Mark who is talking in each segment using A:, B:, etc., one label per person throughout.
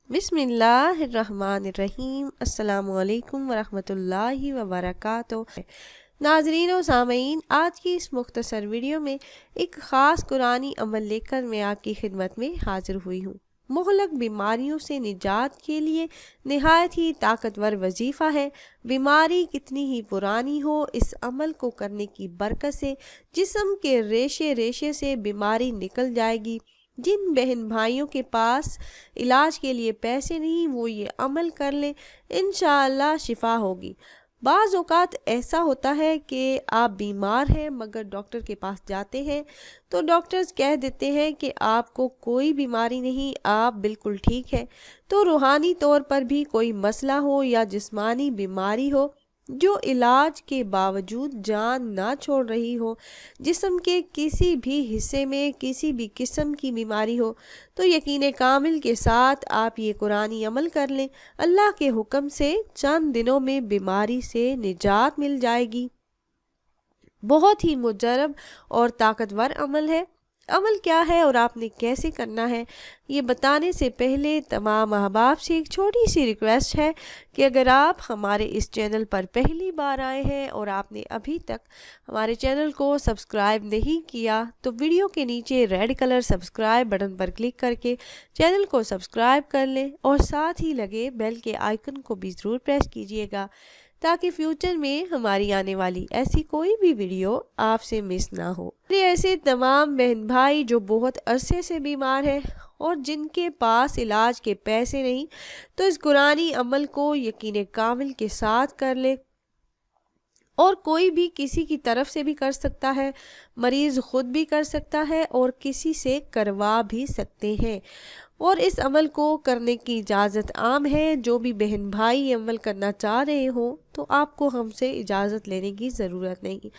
A: बिस्मिल्लाहिर्रहमानिर्रहीम। अस्सलामु अलैकुम वरहमतुल्लाहि वबरकातुहू। नाजरीन और सामईन, आज की इस मुख्तसर वीडियो में एक ख़ास कुरानी अमल लेकर मैं आपकी खिदमत में हाजिर हुई हूँ। मुहलक बीमारियों से निजात के लिए नहायत ही ताकतवर वजीफ़ा है। बीमारी कितनी ही पुरानी हो, इस अमल को करने की बरकत से जिस्म के रेशे रेशे से बीमारी निकल जाएगी। जिन बहन भाइयों के पास इलाज के लिए पैसे नहीं, वो ये अमल कर लें, इंशाअल्लाह शिफा होगी। बाज़ औक़ात ऐसा होता है कि आप बीमार हैं मगर डॉक्टर के पास जाते हैं तो डॉक्टर्स कह देते हैं कि आपको कोई बीमारी नहीं, आप बिल्कुल ठीक है। तो रूहानी तौर पर भी कोई मसला हो या जिस्मानी बीमारी हो जो इलाज के बावजूद जान ना छोड़ रही हो, जिस्म के किसी भी हिस्से में किसी भी किस्म की बीमारी हो, तो यकीन कामिल के साथ आप ये कुरानी अमल कर लें। अल्लाह के हुक्म से चंद दिनों में बीमारी से निजात मिल जाएगी। बहुत ही मुजरब और ताकतवर अमल है। अमल क्या है और आपने कैसे करना है, ये बताने से पहले तमाम अहबाब से एक छोटी सी रिक्वेस्ट है कि अगर आप हमारे इस चैनल पर पहली बार आए हैं और आपने अभी तक हमारे चैनल को सब्सक्राइब नहीं किया तो वीडियो के नीचे रेड कलर सब्सक्राइब बटन पर क्लिक करके चैनल को सब्सक्राइब कर लें और साथ ही लगे बेल के आइकन को भी ज़रूर प्रेस कीजिएगा ताकि फ्यूचर में हमारी आने वाली ऐसी कोई भी वीडियो आपसे मिस ना हो। ऐसे तमाम बहन भाई जो बहुत अरसे से बीमार हैं और जिनके पास इलाज के पैसे नहीं, तो इस कुरानी अमल को यकीन कामिल के साथ कर ले। और कोई भी किसी की तरफ से भी कर सकता है, मरीज़ ख़ुद भी कर सकता है और किसी से करवा भी सकते हैं। और इस अमल को करने की इजाज़त आम है। जो भी बहन भाई ये अमल करना चाह रहे हो तो आपको हमसे इजाज़त लेने की ज़रूरत नहीं।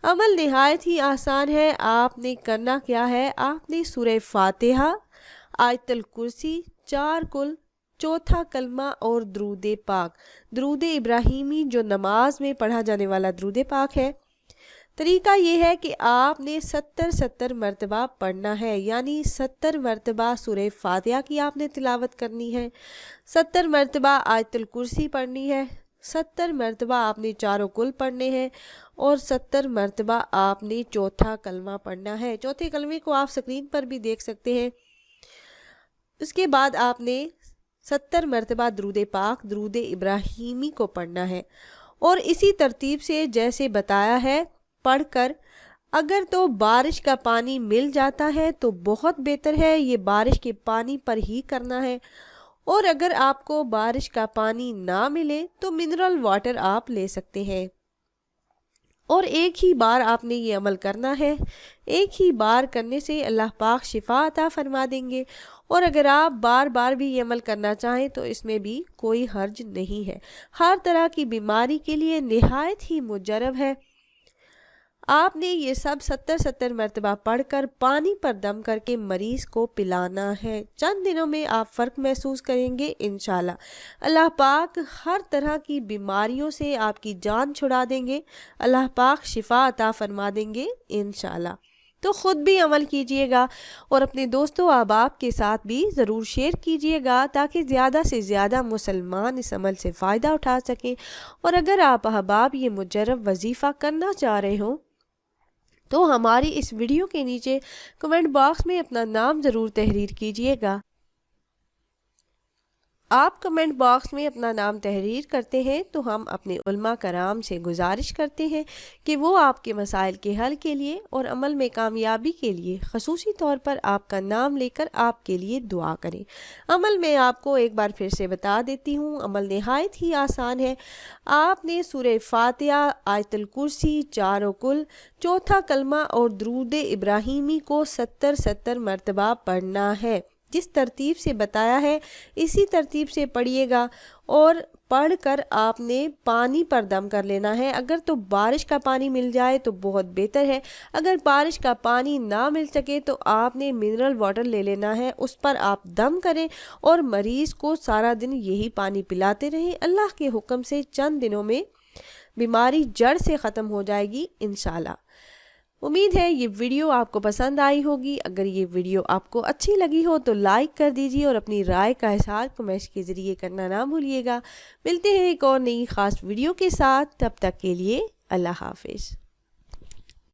A: अमल नहायत ही आसान है। आपने करना क्या है, आपने सूरह फातिहा, आयतुल कुर्सी, 4 कुल, चौथा कलमा और दरूद पाक, दरूद इब्राहिमी जो नमाज में पढ़ा जाने वाला दरूद पाक है। तरीका ये है कि आपने 70 मरतबा पढ़ना है, यानी 70 मरतबा सूरह फातिहा की आपने तिलावत करनी है, 70 मरतबा आयतुल कुर्सी पढ़नी है, 70 मरतबा आपने चारों कुल पढ़ने हैं और 70 मरतबा आपने चौथा कलमा पढ़ना है। चौथे कलमे को आप स्क्रीन पर भी देख सकते हैं। उसके बाद आपने 70 मरतबा दरूद पाक, दरूद इब्राहिमी को पढ़ना है और इसी तरतीब से जैसे बताया है पढ़कर, अगर तो बारिश का पानी मिल जाता है तो बहुत बेहतर है, ये बारिश के पानी पर ही करना है। और अगर आपको बारिश का पानी ना मिले तो मिनरल वाटर आप ले सकते हैं। और एक ही बार आपने ये अमल करना है। एक ही बार करने से अल्लाह पाक शिफा अता फरमा देंगे। और अगर आप बार बार भी ये अमल करना चाहें तो इसमें भी कोई हर्ज नहीं है। हर तरह की बीमारी के लिए नहायत ही मुजरब है। आपने ये सब 70 मरतबा पढ़कर पानी पर दम करके मरीज़ को पिलाना है। चंद दिनों में आप फ़र्क महसूस करेंगे इंशाल्लाह। अल्लाह पाक हर तरह की बीमारियों से आपकी जान छुड़ा देंगे। अल्लाह पाक शिफा अता फरमा देंगे इंशाल्लाह। तो ख़ुद भी अमल कीजिएगा और अपने दोस्तों अहबाब के साथ भी ज़रूर शेयर कीजिएगा ताकि ज़्यादा से ज़्यादा मुसलमान इस अमल से फ़ायदा उठा सकें। और अगर आप अहबाब ये मुजरब वजीफ़ा करना चाह रहे हो तो हमारी इस वीडियो के नीचे कमेंट बॉक्स में अपना नाम ज़रूर तहरीर कीजिएगा। आप कमेंट बॉक्स में अपना नाम तहरीर करते हैं तो हम अपने उलमा कराम से गुजारिश करते हैं कि वो आपके मसाइल के हल के लिए और अमल में कामयाबी के लिए ख़ुसूसी तौर पर आपका नाम लेकर आपके लिए दुआ करें। अमल में आपको एक बार फिर से बता देती हूँ, अमल नहायत ही आसान है। आपने सूरह फातिहा, आयतुल कुर्सी, चारों कुल, चौथा कलमा और दरूद इब्राहिमी को 70 मरतबा पढ़ना है। जिस तरतीब से बताया है इसी तरतीब से पढ़िएगा और पढ़कर आपने पानी पर दम कर लेना है। अगर तो बारिश का पानी मिल जाए तो बहुत बेहतर है। अगर बारिश का पानी ना मिल सके तो आपने मिनरल वाटर ले लेना है, उस पर आप दम करें और मरीज़ को सारा दिन यही पानी पिलाते रहें। अल्लाह के हुक्म से चंद दिनों में बीमारी जड़ से ख़त्म हो जाएगी इंशाल्लाह। امید ہے یہ ویڈیو آپ کو پسند آئی ہوگی۔ اگر یہ ویڈیو آپ کو اچھی لگی ہو تو لائک کر دیجیے اور اپنی رائے کا اظہار کمنٹس کے ذریعے کرنا نہ بھولیے گا۔ ملتے ہیں ایک اور نئی خاص ویڈیو کے ساتھ، تب تک کے لیے اللہ حافظ۔